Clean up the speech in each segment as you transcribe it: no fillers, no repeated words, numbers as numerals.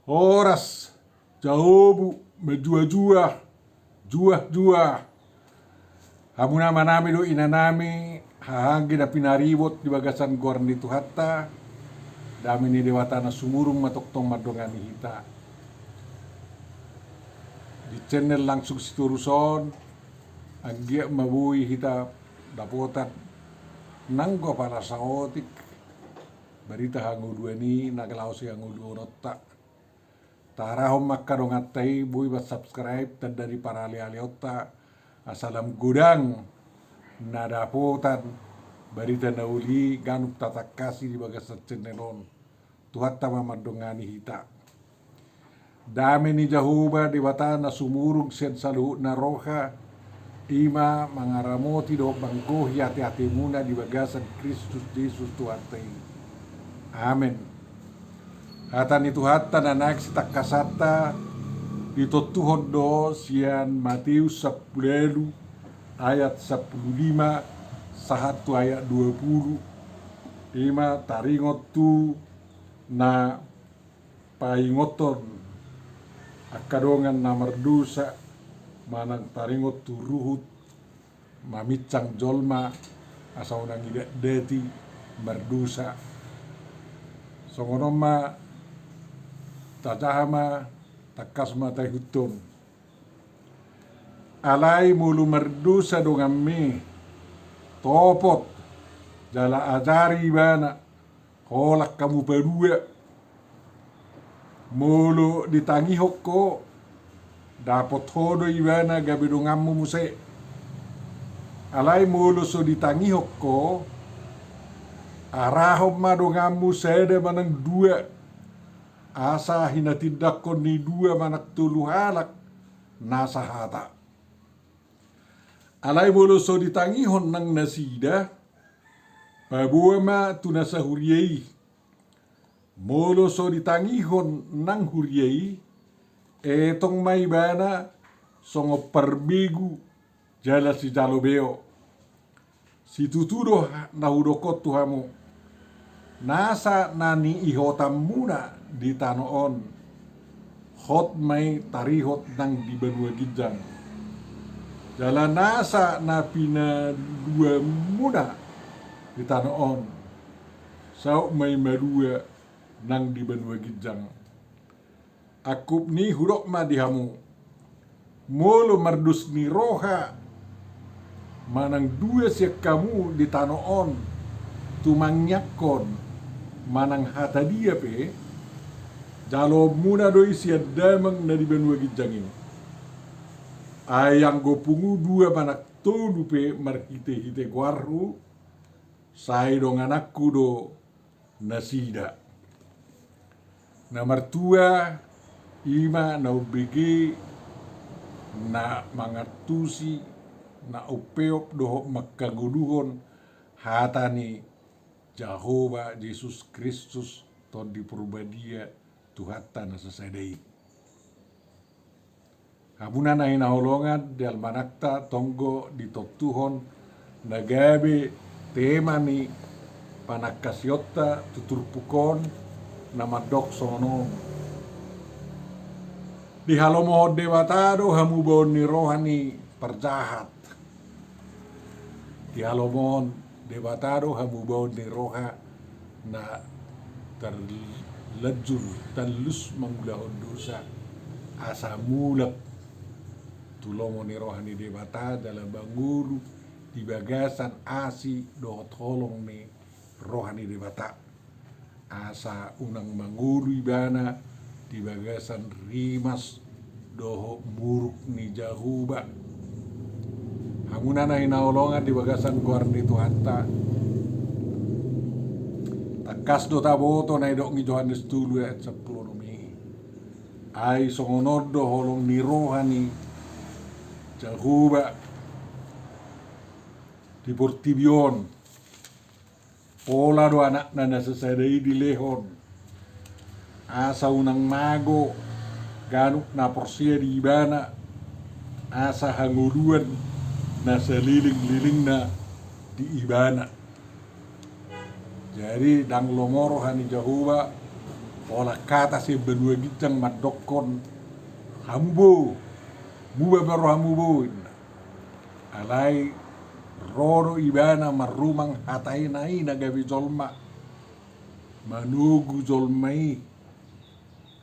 Horas, jaobu, menjua-jua, jua-jua. Hamuna manami do inanami, hahangi na pinaribot di bagasan gorn di tuhatta, dami ni dewata na sumurung matoktong madongani hita. Di channel langsung situruson, anggia mabui hita dapotan, nanggo para saotik, berita hangu dua ni, nagalausi hangu dua notta. Tarahom makka dong atai bui bat subscribe dan dari para ali-ali otta asalam gudang nadapotan berita nauli ganuk tatak kasih di bagas cennenon tuhat tama madongani hita dame ni jahuba di watana sumurung sen salu na roha ima mangaramoti do bangko hati-hati muna di bagasan Kristus Yesus tuhatai amin. Hatan itu hatta na naik setak kasata ditotuhon do sian Matius 10 ayat 15 sahatu ayat 20 ima taringot tu na paingoton akadongan na merdusa manang taringot tu ruhut mamicang jolma asau nang ida deti merdusa songonoma tajahama takasma tay hutun alai mulu merdusa dongamme topot jala ajari bana kolak kamu berdua mulu ditangi hokko dapot hodo ibana gabe dongammu muse alai mulu so ditangi hokko arahom madongammu sede manang dua asa hina tidak ni dua manak tulu halak nasahata alai bolo so ditangihon nang nasida pabuama tu nasahuriei molo so ditangihon nang huriei etong mai bana songo perbegu jala si jalobeo si tutudo nahudokot tuhamu nasa nani ihotam muna di tanoon hot mai tarihot nang di benua gijang jalan nasa na pina dua muna di tanoon sau mai madua nang di benua gijang akup ni hurok ma dihamu molo mardus ni roha manang dua siak kamu di tanoon tumangyakon manang hata dia pe jalo muna doi siad damang na di benua gijangin ayang go pungu dua manak tolu pe marhite-hite guarru sai dong anakku do nasida na martua ima na ubege na mangatusi na upeop doho makkaguduhon hatani Jehova Yesus Kristus ton di purbadia Tuhatta na sasadai. Hamuna na hinaholongan di almanakta tonggo di toktuhon nagabe tema ni panakasyota tuturpukon na madok sono. Di halomohod dewatado hamubon ni rohani perjahat. Di halomon dewatado hamubon ni roha na terlejur talus mangulahon dosa asa mulak tulomo ni rohani dewata dalam banguru di bagasan asi dohot holong ni rohani dewata asa unang manguru ibana di bagasan rimas doho muruk ni jahuba hanguna na hinaolongan di bagasan guarni Tuhatta takas do taboto na idok ni Johannes tulu ayat 10 mi ay songonod do holong ni rohani jahuba di Portibion pola do anak na nasasadai di lehon asa unang mago ganuk na porsia di ibana asa hanguluan na saliling-liling na di ibana jadi dang lomoro hani Jahuba olah kata si benua gicang madokon hambo muba baru hambo alai roro ibana marumang hatai nai nagabi jolma manugu jolmai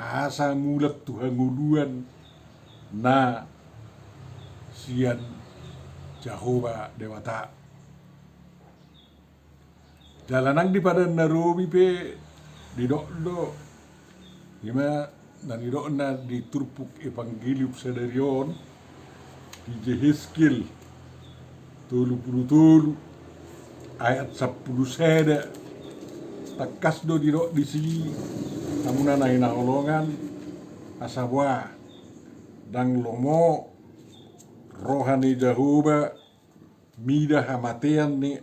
asa mulak Tuhan nguluan na sian Jehovah Dewata jalanang di pada narobi pe di do gimana dan di na di turpuk evangelium sedarion di Yehezkiel 37 ayat 10 seda takas do di sini namuna na inaolongan asabwa dang lomo rohani Jehovah mida hamatean ni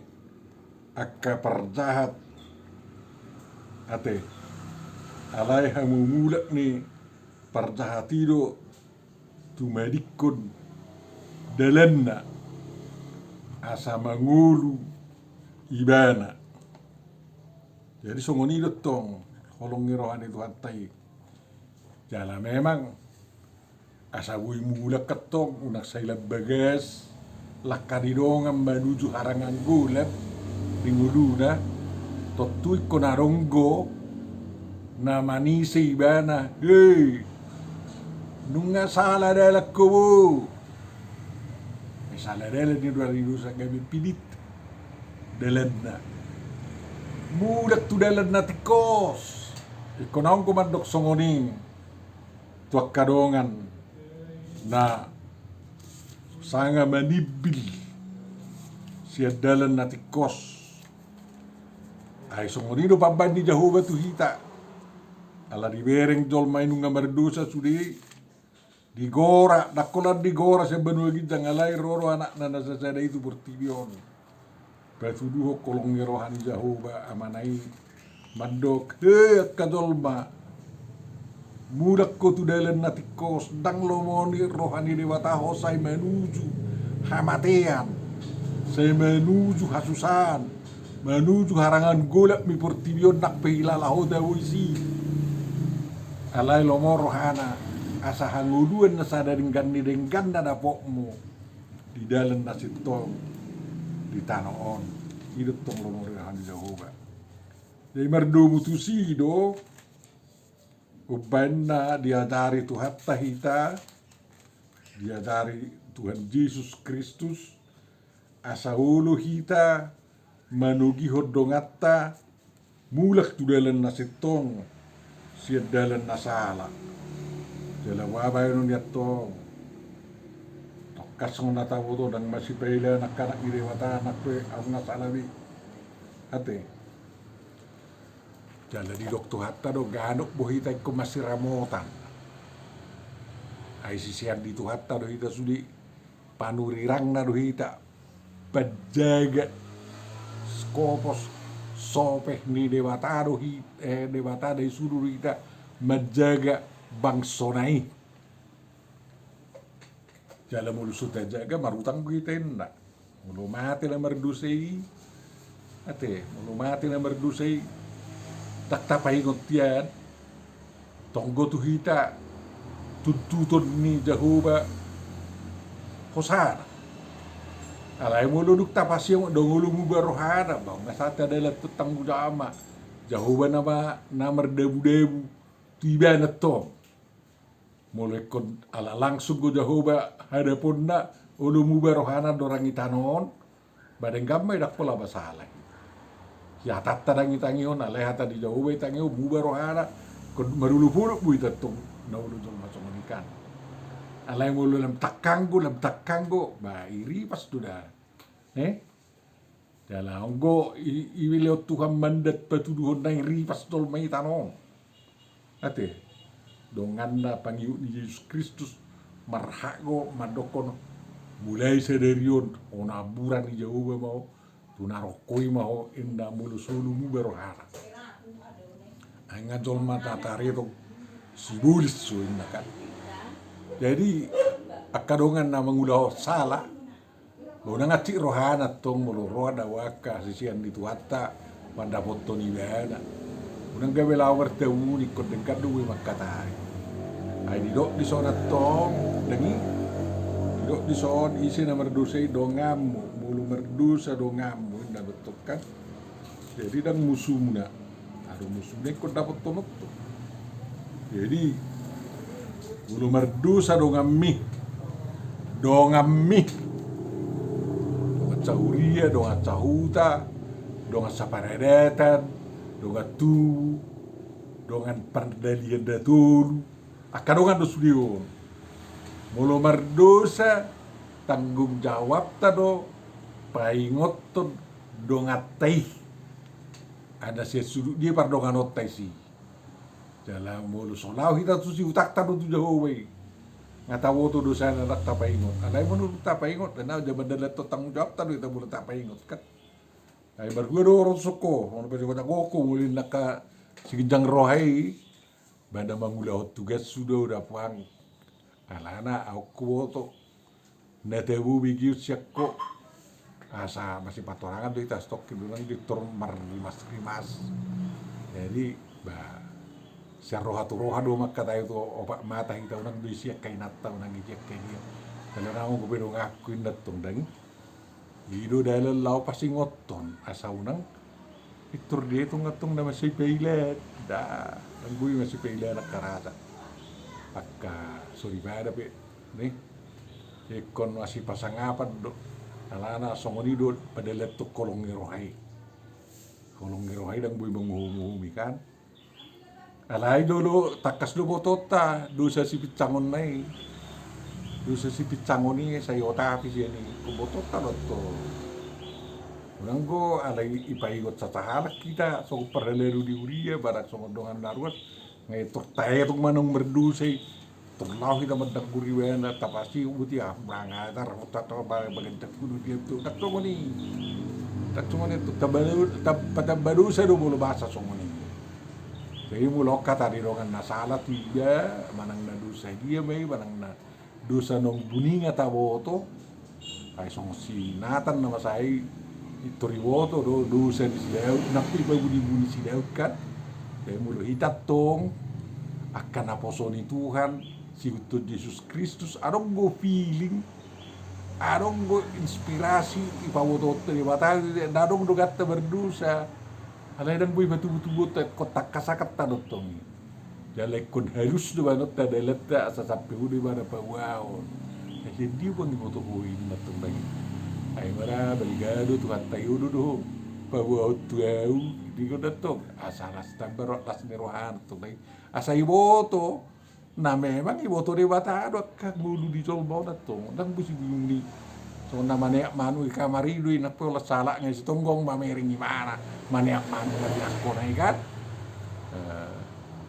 akka perjahat ate alai hamumulak ni perjahatido tumadikon dalanna asa mangulu ibana jadi songoni tong holongi rohani Tuhan tai jala memang asa bui mulak ketong unak sailab bagas lakadidongan menuju harangan gulap dinguluna totui konaronggo na manisi ibana hei nunga salah dalak ko salah dalak ni dua ribu kami pilit dalan na mudak tu dalan na tikos ikonong kumandok songoning tuak kadongan na sanga manibil siya dalan na tikos ay songonido paban ni Jehovah tu hita ala di bereng jol mainu ngamar dosa sudi di gora dakolan di gora sa benua gitang alai roro anak nana sasada itu bertibion batuduho kolong rohani Jehovah amanai mandok kadolma mudak ko tu dalan na tikos dang lomoni rohani Dewata hosai menuju hamatean saya menuju hasusan menuju harangan golak mi portibion nak pehila lahoda wisi alai lomo rohana asa hanguluan na sadaringgan ni denggan na dapokmu di dalam nasitong di tanoon hidup tong lomo rohani Jehovah jadi merdu mutusi do ubanna diadari Tuhan tahita diadari Tuhan Yesus Kristus asa ulu hita manugi hodongatta mulak tu dalan nasitong siad dalan nasala jala wabay nun yattong tokas ng natawo to dang masipayla nakanak ni Dewata nakpe ang nasalawi ate jala di dokto hatta do ganok bohita ko masiramotan ay sisian di hatta do hita sudi panurirang na do hita padjaga skopos sopeh ni Dewata do Dewata day sudur hita majaga bangsonai jala mulusut jaga marutang begitu nak mulu mati na merdusei ate mulu mati na merdusei tak tapai ngotian tonggo tu hita tuntutun ni Jehovah hosana alai mulu duk tapasiyong dongulu mubarohana bang nasata adalah tanggung jama Jehovah nama debu-debu tiba na to mulai kon ala langsung go Jehovah hadapun na ulu mubarohana dorang itanon badeng gamay dak pola basalah ya tatta dang itangion alai hata di Jehovah itangio mubarohana kon marulu-pulu bu itatong na ulu jol masongonikan alai mulu lam takanggo ba iri pas sudah dalam go iwileo Tuhan mandat patuduhon na iri pas tol may tanong ate donganda pangiu ni Yesus Kristus marhago madokon mulai sederion onaburan ni Jehovah mau tunarokoi mau inda mulu sulu mubarohana anga jol mata tarito sibulis so inda kan jadi akadongan na mangudaw salah bona ngati rohana tong mulu roda waka sisian di tuata panda foto ni bana Unang gawe lawar tawu ni ko dengkat duwe makatay. Ay di sonat tong dangi di son isi na merdusay dongamu mulu merdusa dongamu na betul kan. Jadi dan musuhna aduh musuhnya ko dapat tonot tuh. Jadi mulu merdusa dongammi donga cahuria donga cahuta donga saparedetan donga tu dongan pardalian datul akadongan dosudion mulu mardosa tanggung jawab tado paingoton dongatai ada sesudut dia pardongan otai si dalam mulu solau kita tu si utak tado tu jauh ngatawo tu dosa anak tapaingot alai menurut tapaingot karena zaman dalat tanggung jawab tado kita boleh tapaingot kan ay barguro ron soko ono pwede ko ko mulin naka sigijang rohai banda mangula tugas sudah udah puang alana aku to netebu bigi siakko asa masih patorangan tuh kita stok bilang di mar rimas jadi bah roha do makka tayo to opak mata kita unang di siak kay nata unang ijek kay dia kalau namo ko pero ngakuin datong dang Ido dahil lau pasti ngoton asa unang itur dia itu ngetong na masih peilet da nangguy masih peilet nak karata akka sorry pada pe nih ikon masih pasangapan do alana songoni do pada letuk kolong ngerohai dan bui menguhumi kan alai dulu takas do botota dosa si picangon nai dosa si picangoni saya otak sih ini kubotota loto orang go alai ipaigot satahalak kita so perlelu di uria barak so dongan daruas ngai tortaya tuk manong berdosa terlau kita mendak guri wena tapasi ubuti ah branga tar tato bagen tak kudu dia tu tak somoni tu tabaru sa do bolo bahasa somoni jadi mulok kata di dongan nasala tiga manang na dosa dia mai manang na dosa nong buninga taboto ay song sinatan nama saya itu riwoto do dosa di sidaw nakpi buni sidaw kan kaya mulo hitat tong akan aposoni Tuhan si utod Yesus Kristus adong go feeling adong go inspirasi ipawoto dari batang dadong do gatta berdosa alay dan boy batu-batu kotak kasakat tadot tong jalai kon harus do banot tadalat ta sa sapi di mana pawon jadi pun moto hoin natong bagi ay mara baligado tu tayo do pawon tu au di ko datong asalas tabarot las nerohan to bagi asa iboto na memang iboto de batado kag bulu di tolbaw datong dang busi bini so na maneak manu ikamari do ina pola sala ngai sitonggong mamering gimana maneak manu lagi ako na ikat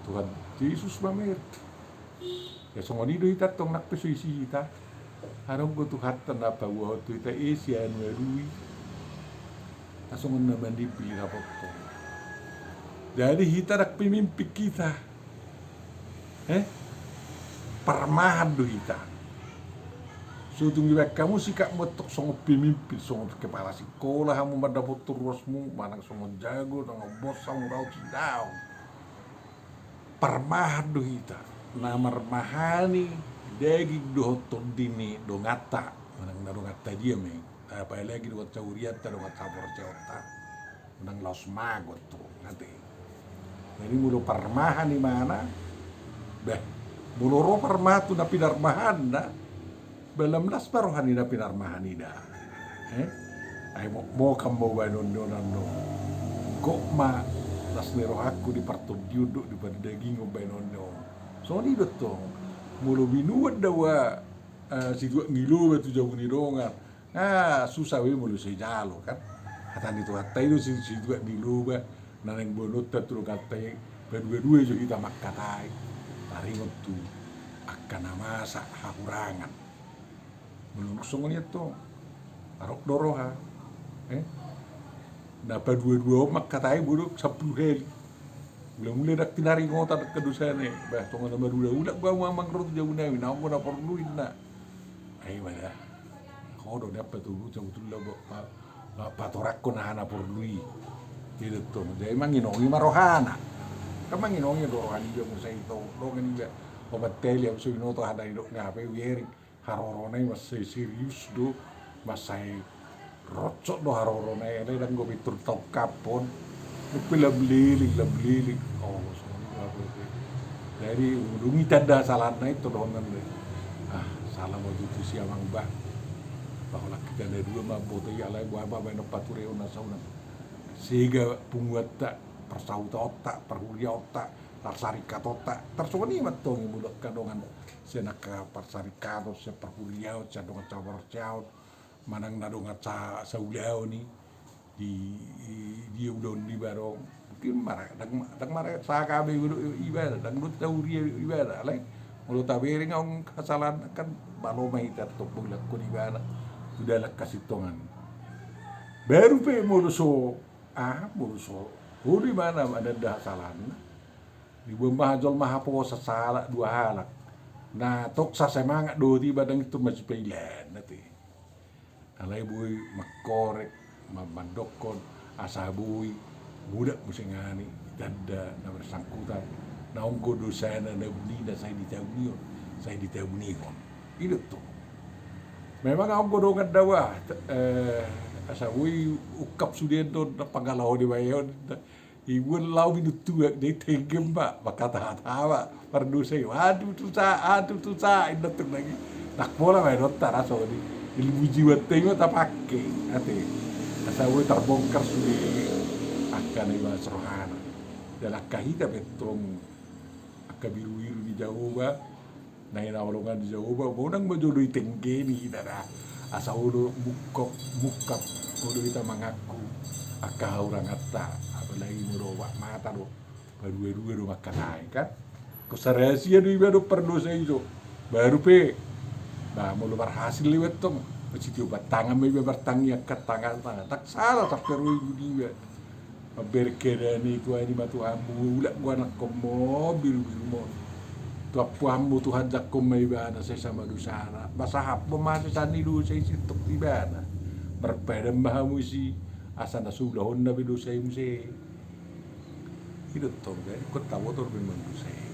Tuhan Yesus mamer ya songoni do ita tong nakpeso isi ita harong go tuhatan na bawa tu ita esian werui asongon na mandipi rapoto jadi hita dak pimimpi kita parmahan do hita Sutung giwek kamu sikap metok songo pemimpin songo kepala sekolah kamu madapat terusmu manang songo jago nang bos sang raut sidau parmahan do hita namar mahani degi do hoton dini do ngata manang do ngata dia me apa lagi do cauriat do ngata sabor ceota manang laos magot to ngate jadi mulo parmahan di mana beh mulo ro parmatu na pinarmahan na Balam las parohani na pinarmahani da. Ay mo kambo ba non Kok ma las nero aku di partodyudo di pada daging ba non. So ni dotong. Mulo binuad dawa si dua ngilo batu jauh ni dongan. Susah we mulo si jalo kan. Hatan itu hatai do si dua ngilo ba naneng bonot tatro katai berdua jo kita makatai. Taringot tu akan namasa hakurangan. Belum sungguh itu, arok doroha, dapat dua mak katai buruk 10 hari, belum mulai dak tinari ngota dak kedusane, bah tongan nama udah gua mamang rot jauh nawi, namu na perluin na, ay mana, kau do dapat tuh jauh tuh lah patorak ko na hana perlui, gitu tuh, jadi emang inongi marohana, kamang inong yung dorohan niyo mo sa ito longan niya o batteli ang suino to hada ino nga pa wering haroronay mas serius do masay rocok do haroronay ada dan go bitur tau kapon lablilig oh so apa itu jadi ulungi tanda salah na ito dongan salah mo tu siamang ba bahwa kita ada dua maboto ya alay buah ba no patureo na sauna sehingga punguat tak persauta otak perhuria otak parsarikat otak tersoni matong mulak kadongan senaka parsarikat se perhuria otak dongan cabar caut manang nadongan ca sauliao ni di udon di barong mungkin marah dang marah sa kabe ibadah dang lut tauria ibadah alay mulut tabering ang kesalahan kan balomay tatok bulak ko ibadah sudah kasih tongan baru pe muluso di mana ada dah salah di bawah jol maha puasa salah dua halak nah tok sa semangat do di badang itu masih peilan nanti alay boy makorek mamandokon asabui budak musingani dada na bersangkutan na ongko dosa na bunida saya ditaunion itu tuh memang ongko dongan dawa asabui ukap sudien to panggalau di bayon ibu lau minutu de tegem pak kata-kata perdosa aduh tuh sa indat lagi nak bola main rotar aso di ilmu jiwa tengok tak pakai ate asabui terbongkar sudah akan iba serohana dalam kahita betong akabiru-biru di Jawa na inawalungan di Jawa bonang majodoh tengkeni dara asa ulo mukap ulo kita mengaku aka orang atta apalagi murowa mata do baru-baru do makanai kan kusarasia do iba do perdosa itu baru pe bah mulu berhasil liwat tong begitu batangan me bertangi kat tangan tak salah tak perlu dia berkedani ku ani matu ambu ulak gua nak mobil mo tu apa ambu Tuhan jakom mai bana saya sama dusana basahap memasi tani du saya sitok tibana berpeda mahamu si asana sudah honda bidu saya muse itu tong deh kau tahu tu memang tu saya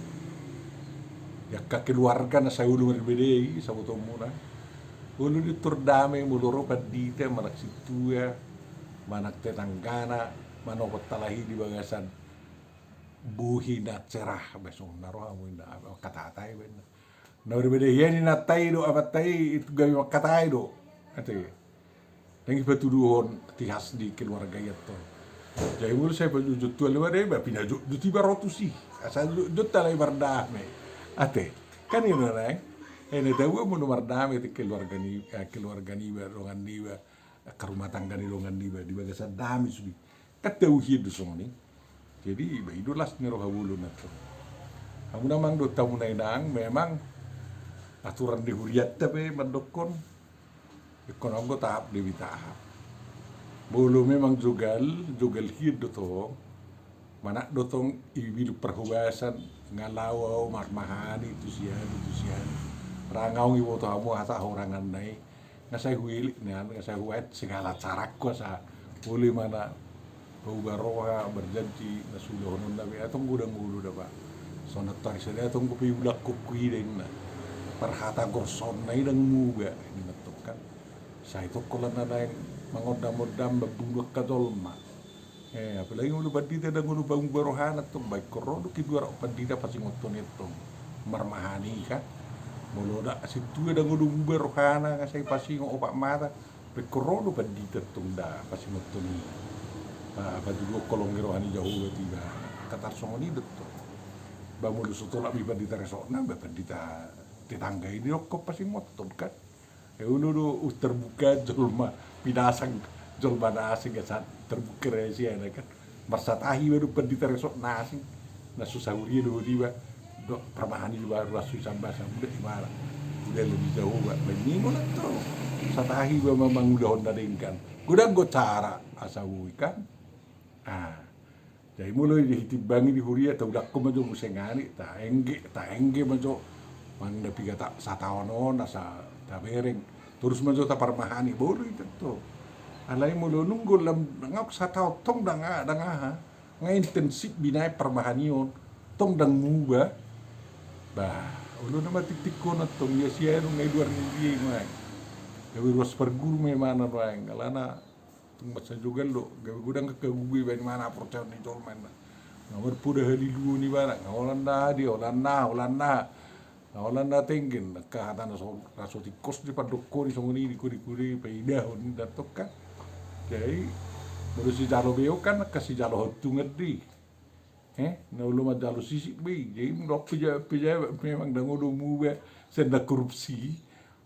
ya keluarga na saya ulu berbeda sa buto muna ulu ditur dame muluro padite manak situ ya manak tetanggana manokot talahi di bagasan buhi na cerah besong naroh amu na katatai ben na berbeda yani natai do abatai itu gawe katai do ate nangi patuduhon tihas di keluarga yato jadi mulu saya baju tu lewa deh pindah juti barotu sih asal jut talai bardame ate kan ini nang ini tahu mau nomor dame di keluarga ni barongan diba ke rumah tangga ni rongan diba di bagasan dami sudi katauhid soni jadi idolas ni roh hawulu nato kamu namang do tamu naidang memang aturan di huriat tapi mendokon ekonomi tahap demi tahap bulu memang jugal hid do mana dotong ibil perhubasan ngalau marmahani itu sian rangau ibu to hamu hasa orangan nai ngasai huili ngasai huat segala cara kuasa boleh mana bau baroha berjanji nasulah honon nabi atong gudang gulu dah pak sonat tar saya atong kopi ulak kukui deng na perhata gorson nai dang muga ini kan saya itu kolan ada yang mengodam-odam bebunuh kadolma apalagi ulu bandita dan ulu bang barohana tuh baik korodo kidua bandita pasti ngoton itu marmahani kan moloda situ dan ulu barohana ngasai pasti ngopak mata baik korodo bandita tunda pasti ngoton apa dulu kolong rohani jauh tiba katar songoni betul bamulu sutolak bi bandita resona bandita tetangga ini kok pasti ngoton kan ulu terbuka jolma pinasang jolma nasi saat terbuka resi ada kan marsat ahi baru pendita resok nasi nasusahuri dulu tiba dok permahani baru rasu sambah udah gimana udah lebih jauh buat minggu lah tuh saat ahi memang udah honda dengkan gudang go cara asawu kan jadi mulai dihitibangi di huria atau dak ko majo musengani ta engge majo mang dapi kata sataonon asa tabereng terus majo ta parmahani boleh itu alai mulo nunggu lam ngak satao tong danga nga intensif binai parmahanion tong dang muba bah ulo nama titik ko na tong ya siya nung ngay luar ngi mai gawe ros perguru me mana doang alana tung masa juga lo gawe gudang ke gubi ban mana percaya ni tol mana nomor puda hali lu ni bana holanda di Holanda tengen ka hata na so raso tikos di padokko di songoni di kuri paida hon datok kan jadi baru si jalo beo kan kasi jalo hotu ngerti na ulo ma jalo sisi be jadi mendok pija memang dangodo muba senda korupsi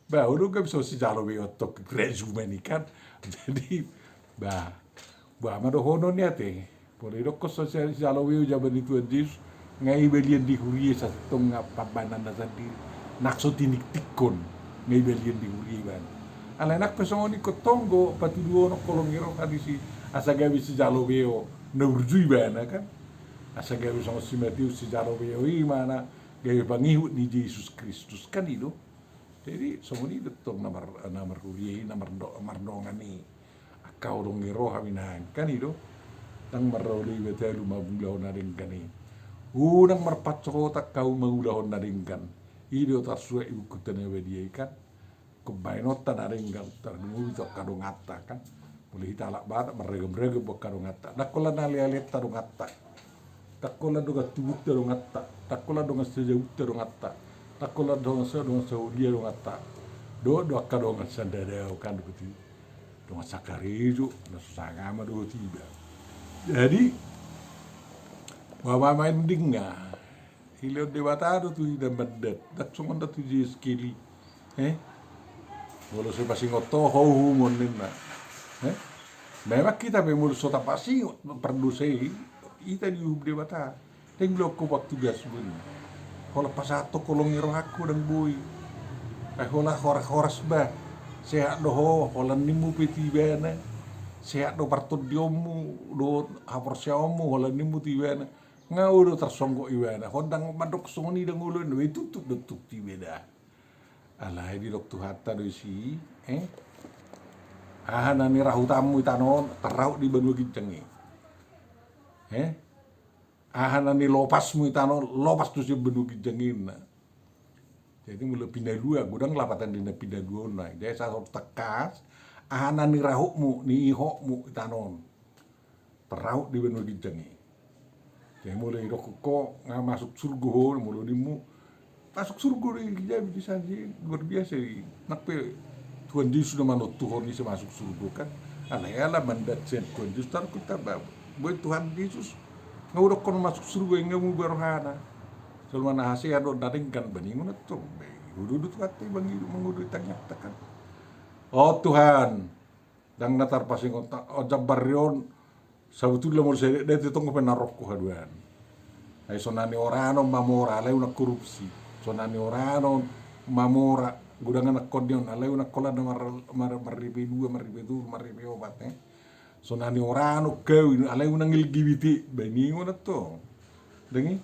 ba ulo ka bisa si jalo beo tok resume ni kan jadi ba ma do hono ni ate por irokko so si jalo beo jaban itu adis ngai belian di hurie sa tong pabanan na sandi nakso tinik tikon ngai belian di hurie ban ala nak pesongoni ko tongo patuduo no kolongiro kadisi asa gawi si jalo beo na urjui bana kan asa gawi songo si Matius si jalo beo i mana gawi pangihut ni Yesus Kristus kan itu jadi somoni detong namar hurie namar mardongani akau dongiro haminan kan itu tang marroli betelu mabunglau naring kani unang marpatso tak kau mengulahon naringkan idio tarsue ibu kutene wedi kan kebainot naringkan terngu to kadung atta kan boleh hitalak batak merege bok kadung atta dakola nali-alit tarung atta dakola doga tubuk tarung atta dakola donga sejauh tarung atta dakola donga saudia donga atta do kadung sandadao kan kuti donga sakarijo na susagama do tiba jadi Wama main dinga, hilo debatado tu ida badat, dak sumonda tu skili, bolo se pasi ngoto hau monina, memang kita bemul sota pasi perdusei, ita di debata, tenglo ko waktu gas bun, hola pasato kolong iro aku dan boy, hola horas ba, sehat doho, hola nimu peti bana, sehat do partot diomu, do haporsiamu, hola nimu tibana. Ngau do tersonggok iwana hondang madok songoni dang ulun do itu tutuk ti beda alai di doktu hatta do si ahana ni rahu tamu itanon terau di banu gincengi ahana ni lopasmu itanon lopas tu si banu ginjengin jadi mula pindah dua gudang lapatan dina pindah dua na jadi sa tekas ahana ni rahukmu ni ihokmu itanon terau di banu gincengi jadi mulai rokok nggak masuk surga mulai dimu masuk surga dia bisa sih luar biasa nakpe Tuhan Yesus sudah manut Tuhan bisa masuk surga kan aneh lah mandat sen Tuhan Yesus tar kita boy Tuhan Yesus nggak udah kon masuk surga nggak mau berhana selama nahasi ada daringkan beningun itu udah hati bangi mengudu tanya tekan oh Tuhan dang natar pasing otak barion sabutullah mo saya dito tong penarok ko haduan ay sonani orano mamora alay una korupsi sonani orano mamora gudangan akodion alay una kola na maribe dua maribe obat sonani orano kau alay una ngilgibiti bani ngona to dengi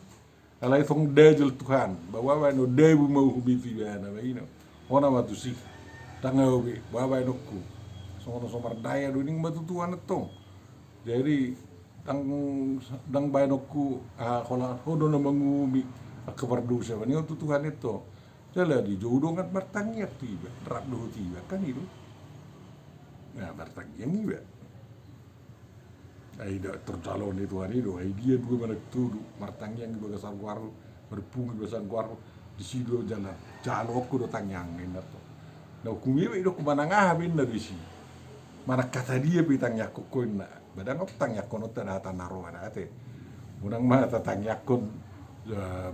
alay tong dejel Tuhan bahwa no debu mau hubiti bana baino ona matusi tangawi bahwa nokku sono somar daya do ning matu Tuhan to jadi dang bayanokku kola hodo na mangumi akabardusa bani itu Tuhan itu jala di jodongan martangyak tiba rak do tiba kan itu nah martangyak iba ai da tercalon itu Tuhan itu ai dia dua manak tudu martangyak di bagasar guaru berpungi bagasar guaru di sido jalan jalokku do tangyang to na kumi itu kumanangah bin na bisi mana kata dia bitang yakukun na badang tang yakun uta ta naro ada ate unang ma ta tang yakun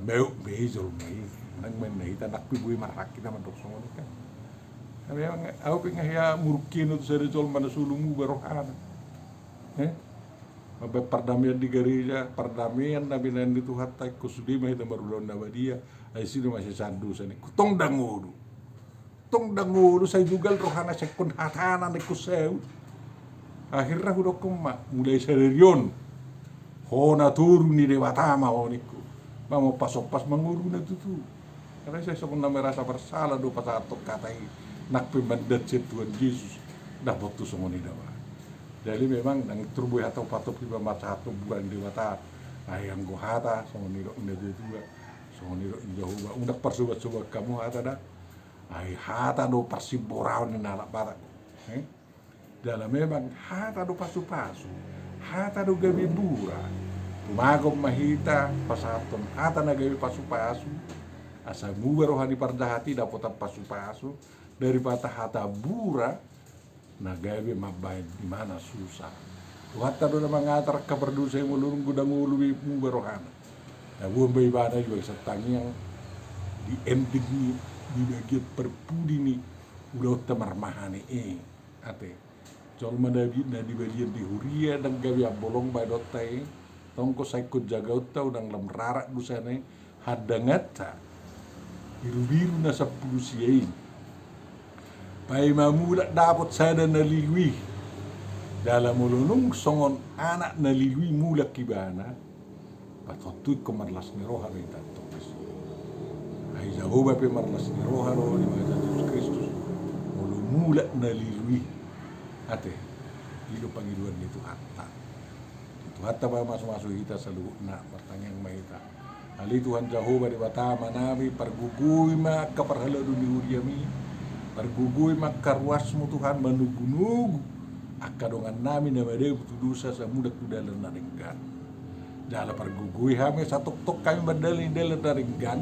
meu bezol mai nang men nei ta nak bui marak kita mandok songo kan kami au pingah ya murkin itu sere jol mana sulumu barohan mabe perdamaian di gereja perdamaian nabi nan itu hatta kusudi mah itu baru lawan dia ai sini masih sandu sani kutong dangodu saya juga rohana sekun hatana ni kuseu akhirnya udah koma mulai serion hona turun ni dewata mau niku mau pas menguru na tutu karena saya sebenarnya merasa bersalah do pas atok katai nak pemandat Tuhan Yesus dapat tu semua ni dawa jadi memang nang turbo atau patok di bawah satu bulan dewata Ayang go hata so niro inda juga so niro Jehovah undak persubat-subat kamu hata dah ay hata do persiborao ni nalak bata dalam memang hata do pasu-pasu hata do gabi bura tumagom mahita pasaton hata na gabi pasu-pasu asa muga rohani pardahati dapat pasu-pasu daripada hata bura na gabi mabain di mana susah Wata do na mangatar ka perdu sa mulurong gudang uluwi mo barohana. Na bumbay ba na yung sa tangyang di ending ni di bagian perpudi ni udah tamarmahani ate. Jol madabi na di bagian di huria dan gawi bolong ba dotay tongko sa ikut jaga utaw dang lamrara busane hadangata biru-biru na sa pusiyain. Pai mamula dapat sada naliwi dalam mulunung songon anak naliwi mula kibana patotu kemarlas ni roha rin tantos ay Jehovah pe marlas ni roha roha ni mga Jesus Kristus mula naliwi ate hidup pangiduan itu hatta ba masuk kita sa luhut na pertanyaan mahita ali Tuhan Jehovah di batama nami pergugui ma kaparhala dunia mi pergugui ma karwasmu Tuhan manugunugu akadongan namin na madeu dosa sa mudak dalan naringgan. Dala pergugui hame satok-tok kami badalin dalan naringgan.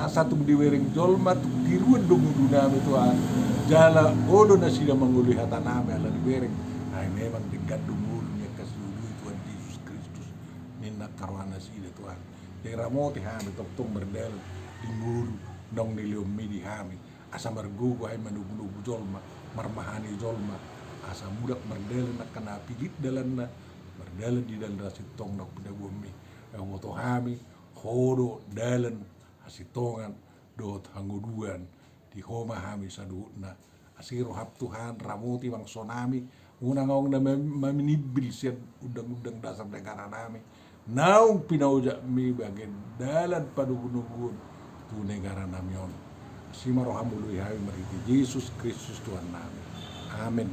Satu diwering jolma tu diruan dungu nami Tuhan. Jala odo na sila manguli hata nami ala diwering. Ay memang dekat dumurnya kasuluhi Tuhan Yesus Kristus. Minna karwana sila Tuhan. Diramoti hame tok-tok berdalan dimuru nong niliumi di hame. Asa margugu ay manugunugu jolma marmahani jolma. Asa mudak berdalan na kana pilit dalan na berdalan di dalan rasitong na pinagumi ang motohami hodo dalan asitongan dot hanguduan di homa hami sa duut na asiro hap Tuhan ramuti mang sonami unang ngong na maminibil siya udang-udang dasar negara nami naung pinauja mi bagen dalan padugunugun tu negara nami on asimarohamului hami mariti Yesus Kristus Tuhan nami amin.